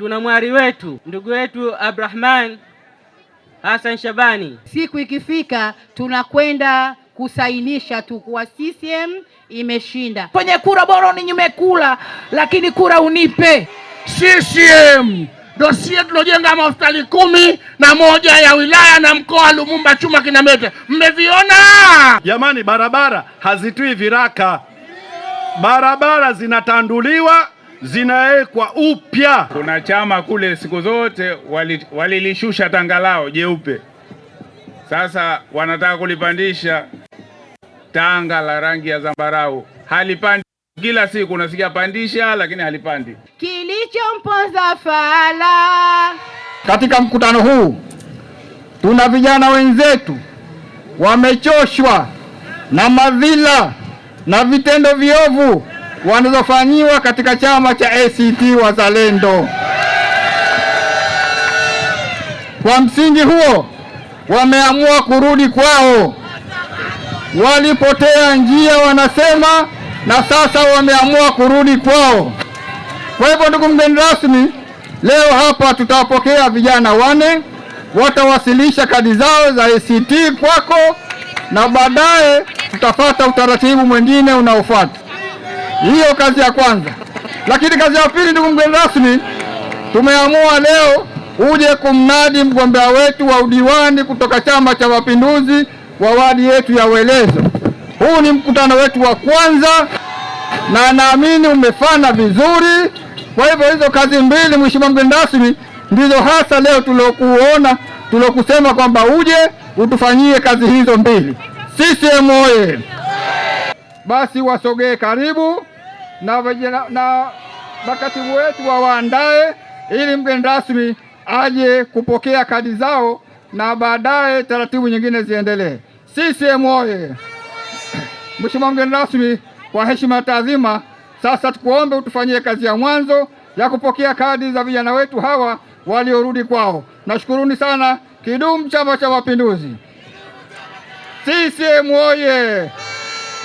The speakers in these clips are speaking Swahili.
tuna mwari wetu ndugu yetu Abdurahman Hassan Shabani. Siku ikifika tunakwenda kusainisha tu kwa CCM imeshinda. Kwenye kura bora nimekula, lakini kura unipe. CCM ndio sisi tunajenga hospitali 11 ya wilaya na mkoa Lumumba, Chuma, Kinamete. Mmeviona jamani? Barabara hazitui viraka, barabara zinatanduliwa, zinawekwa upya. Kuna chama kule siku zote walilishusha tanga lao jeupe, sasa wanataka kulipandisha tanga la rangi ya zambarau. Halipandi, kila siku unasikia pandisha, lakini halipandi. Kilichomponza fala. Katika mkutano huu tuna vijana wenzetu wamechoshwa na madhila na vitendo viovu wanazofanyiwa katika chama cha ACT Wazalendo. Kwa msingi huo wameamua kurudi kwao. Walipotea njia wanasema, na sasa wameamua kurudi kwao. Kwa hivyo ndugu mgeni rasmi, leo hapa tutawapokea vijana 4, watawasilisha kadi zao za ACT kwako, na baadaye tutafuata utaratibu mwingine unaofuata. Hiyo kazi ya kwanza. Lakini kazi ya pili, ndugu mgeni rasmi, tumeamua leo uje kumnadi mgombea wetu wa udiwani kutoka Chama cha Mapinduzi wa wadi yetu ya Welezo. Huu ni mkutano wetu wa kwanza na naamini umefanya vizuri. Kwa hivyo hizo kazi mbili, mheshimiwa mgeni rasmi, ndizo hasa leo tulokusema kwamba uje utufanyie kazi hizo mbili. CCM oye! Basi wasogee karibu na makatibu wetu waandae ili mgeni rasmi aje kupokea kadi zao na baadaye taratibu nyingine ziendelee. CCM oye! Mheshimiwa mgeni rasmi, kwa heshima taadhima, sasa tukuombe utufanyie kazi ya mwanzo ya kupokea kadi za vijana wetu hawa waliorudi kwao. Nashukuruni sana. Kidumu Chama cha Mapinduzi! CCM oye!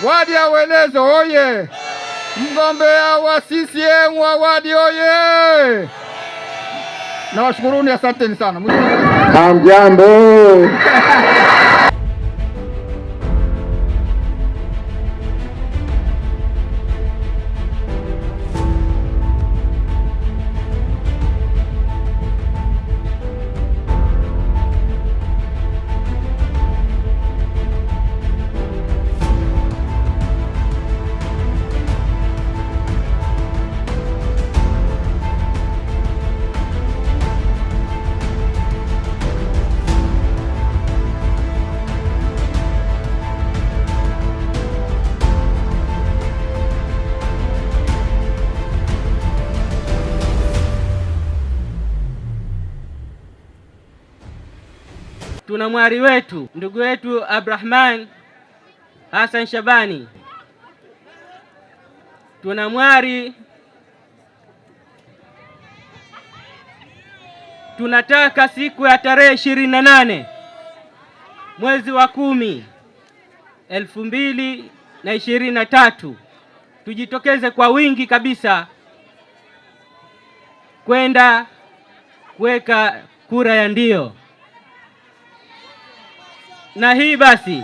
Wadi ya Welezo oye! Mgombea wa CCM wa wadi oye! Nawashukuruni, asanteni sana. Hamjambo. Tuna mwari wetu ndugu yetu Abdurahman Hassan Shabani. Tuna mwari, tunataka siku ya tarehe 28 mwezi wa 10 2023 tujitokeze kwa wingi kabisa kwenda kuweka kura ya ndio. Na hii basi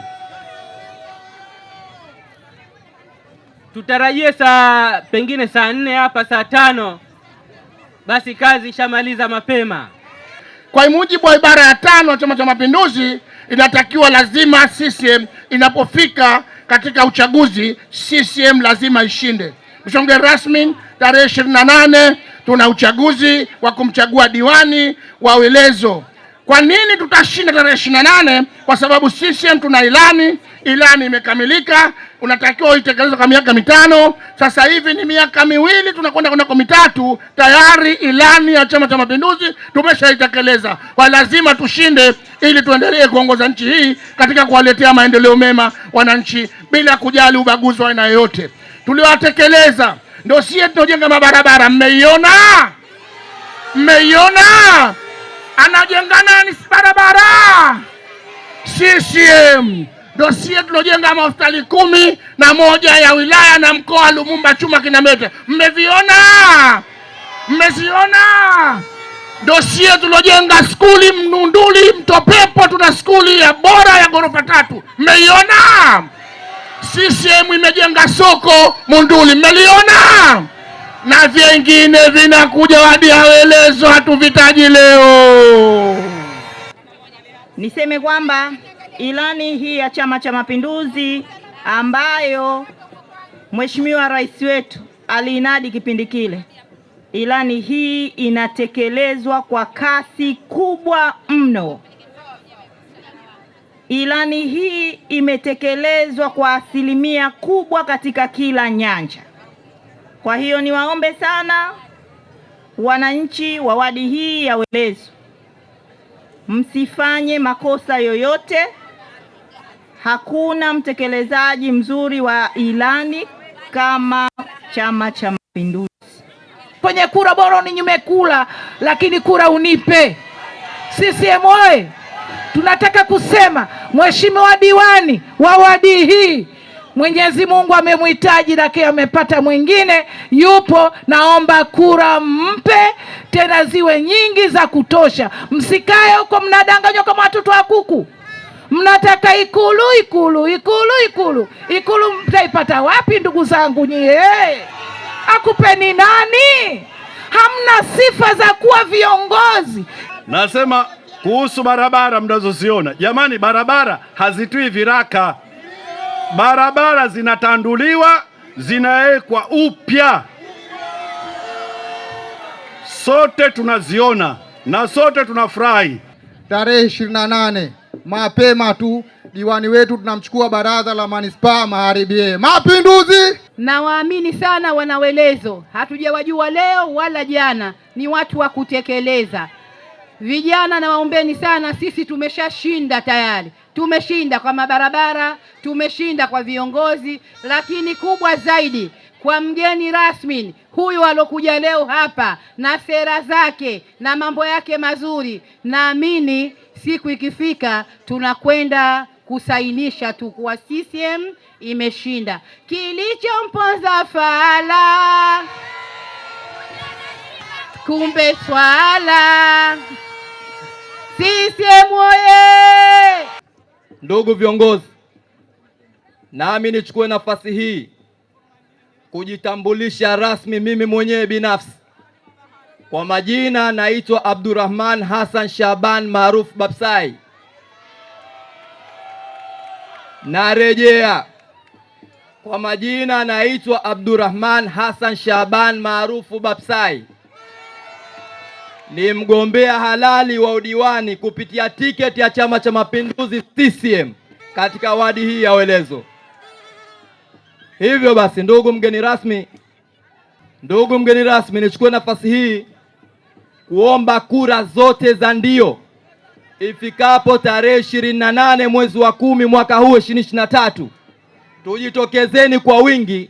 tutarajie pengine saa 4 hapa saa 5, basi kazi ishamaliza mapema. Kwa mujibu wa ibara ya 5 ya Chama cha Mapinduzi, inatakiwa lazima CCM inapofika katika uchaguzi, CCM lazima ishinde. Mheshimiwa mgeni rasmi, tarehe 28 tuna uchaguzi wa kumchagua diwani wa Welezo. Kwa nini tutashinda tarehe 28? Kwa sababu CCM tuna ilani imekamilika, unatakiwa itekelezwe kwa miaka 5. Sasa hivi ni miaka 2, tunakwenda kwa mitatu. Tayari ilani ya Chama cha Mapinduzi tumeshaitekeleza. Kwa lazima tushinde ili tuendelee kuongoza nchi hii katika kuwaletea maendeleo mema wananchi bila kujali ubaguzi wa aina yoyote. Tuliowatekeleza ndio sisi tunajenga mabarabara. Mmeiona? Anajenga nani barabara? CCM. Ndio sisi tunajenga hospitali 11 ya wilaya na mkoa Lumumba, Chuma, Kinamete. Mmeviona? Mmeziona? Dosie tulojenga skuli Mnunduli Mtopepo, tuna skuli ya bora ya ghorofa 3. Mmeiona? CCM imejenga soko Munduli, mmeliona? Na vingine vinakuja hadi Awelezo, hatuvitaji leo. Niseme kwamba ilani hii ya Chama cha Mapinduzi ambayo Mheshimiwa Rais wetu aliinadi kipindi kile, ilani hii inatekelezwa kwa kasi kubwa mno. Ilani hii imetekelezwa kwa asilimia kubwa katika kila nyanja. Kwa hiyo niwaombe sana wananchi wa wadi hii ya Welezo, msifanye makosa yoyote. Hakuna mtekelezaji mzuri wa ilani kama Chama cha Mapinduzi. Kwenye kura bora nimekula, lakini kura unipe. CCM oye! Tunataka kusema Mheshimiwa diwani wa wadi hii, Mwenyezi Mungu amemhitaji, lakini amepata mwingine, yupo. Naomba kura mpe, tena ziwe nyingi za kutosha. Msikae huko mnadanganywa kama watoto wa kuku. Mnataka ikulu, ikulu, ikulu, ikulu. Ikulu mtaipata wapi ndugu zangu nyie? Akupeni nani? Hamna sifa za kuwa viongozi. Nasema kuhusu barabara mnazoziona, jamani, barabara hazitui viraka. Barabara zinatanduliwa, zinawekwa upya. Sote tunaziona na sote tunafurahi. Tarehe 28 mapema tu diwani wetu tunamchukua baraza la manispaa Magharibi. Mapinduzi! Nawaamini sana Wanawelezo, hatujawajua leo wala jana, ni watu wa kutekeleza. Vijana nawaombeni sana, sisi tumeshashinda tayari. Tumeshinda kwa mabarabara, tumeshinda kwa viongozi, lakini kubwa zaidi kwa mgeni rasmi huyu alokuja leo hapa na sera zake na mambo yake mazuri. Naamini siku ikifika tunakwenda kusainisha tu kuwa CCM imeshinda. Kilichomponza fala kumbe swala. CCM oye! Ndugu viongozi, nami nichukue nafasi hii kujitambulisha rasmi mimi mwenyewe binafsi. Kwa majina naitwa Abdurrahman Hassan Shaban maarufu Babsai. Narejea, kwa majina naitwa Abdurrahman Hassan Shaban maarufu Babsai. Ni mgombea halali wa udiwani kupitia tiketi ya Chama cha Mapinduzi CCM katika wadi hii ya Welezo. Hivyo basi, ndugu mgeni rasmi, nichukue nafasi hii kuomba kura zote za ndio ifikapo tarehe 28 mwezi wa 10 mwaka huu 2023. Tujitokezeni kwa wingi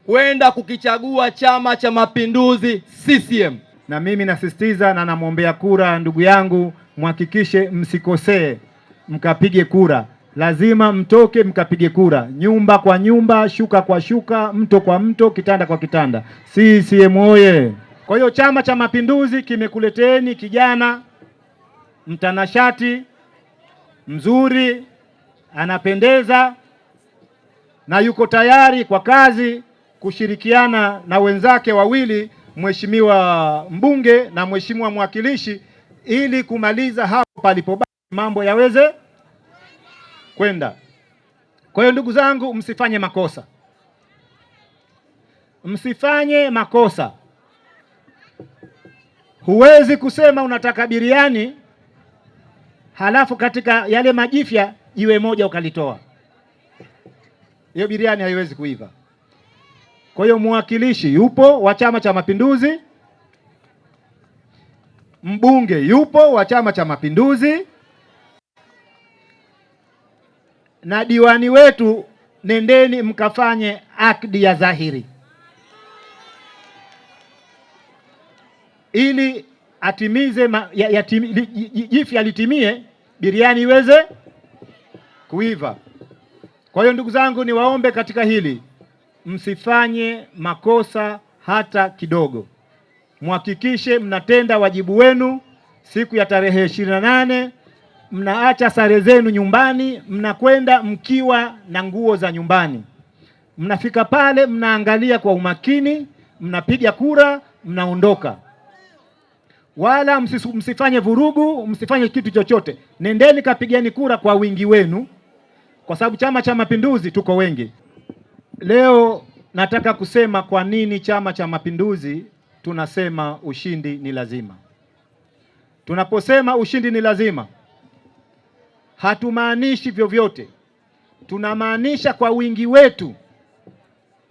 kwenda kukichagua Chama cha Mapinduzi CCM. Na mimi nasisitiza na namwombea kura ndugu yangu, mhakikishe msikosee, mkapige kura. Lazima mtoke mkapige kura, nyumba kwa nyumba, shuka kwa shuka, mto kwa mto, kitanda kwa kitanda. CCM oye! Kwa hiyo Chama cha Mapinduzi kimekuleteni kijana mtanashati mzuri, anapendeza na yuko tayari kwa kazi kushirikiana na wenzake wawili, Mheshimiwa mbunge na Mheshimiwa mwakilishi, ili kumaliza hapo palipobaki mambo yaweze kwenda. Kwa hiyo ndugu zangu, msifanye makosa. Msifanye makosa. Huwezi kusema unataka biriani halafu katika yale majifya jiwe moja ukalitoa. Hiyo biriani haiwezi kuiva. Kwa hiyo mwakilishi yupo wa Chama cha Mapinduzi, mbunge yupo wa Chama cha Mapinduzi, na diwani wetu, nendeni mkafanye akdi ya dhahiri ili atimize jifya litimie, biriani iweze kuiva. Kwa hiyo ndugu zangu, niwaombe katika hili msifanye makosa hata kidogo. muhakikishe mnatenda wajibu wenu siku ya tarehe 28. Mnaacha sare zenu nyumbani, mnakwenda mkiwa na nguo za nyumbani. Mnafika pale, mnaangalia kwa umakini, mnapiga kura, mnaondoka. Wala msifanye vurugu, msifanye kitu chochote. Nendeni kapigeni kura kwa wingi wenu, kwa sababu Chama cha Mapinduzi tuko wengi. Leo nataka kusema kwa nini Chama cha Mapinduzi tunasema ushindi ni lazima. Tunaposema ushindi ni lazima, hatumaanishi vyovyote. Tunamaanisha kwa wingi wetu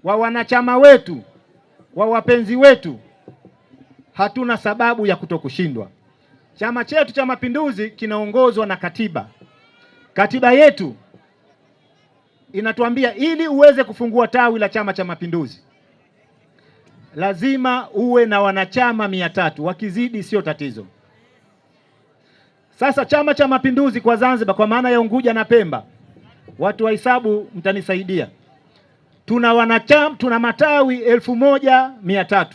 wa wanachama wetu, wa wapenzi wetu, hatuna sababu ya kutokushindwa. Chama chetu cha Mapinduzi kinaongozwa na katiba. Katiba yetu inatuambia ili uweze kufungua tawi la Chama cha Mapinduzi lazima uwe na wanachama 300, wakizidi sio tatizo. Sasa Chama cha Mapinduzi kwa Zanzibar, kwa maana ya Unguja na Pemba, watu wa hesabu mtanisaidia, tuna matawi 1300.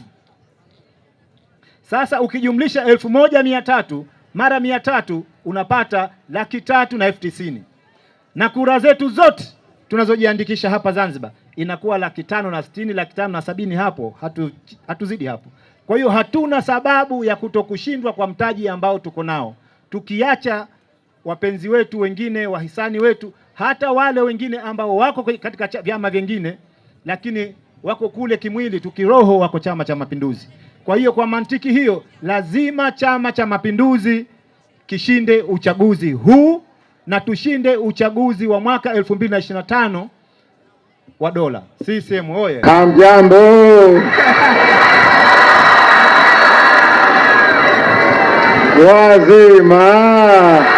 Sasa ukijumlisha 1300 mara 300 unapata 390,000, na kura zetu zote tunazojiandikisha hapa Zanzibar inakuwa 560,000, 570,000, hapo hatuzidi hapo. Kwa hiyo hatuna sababu ya kutokushindwa kwa mtaji ambao tuko nao, tukiacha wapenzi wetu wengine, wahisani wetu, hata wale wengine ambao wako katika vyama vingine lakini wako kule kimwili, tukiroho wako Chama cha Mapinduzi. Kwa hiyo kwa mantiki hiyo lazima Chama cha Mapinduzi kishinde uchaguzi huu na tushinde uchaguzi wa mwaka 2025 wa dola. CCM oye! Hamjambo. Wazima.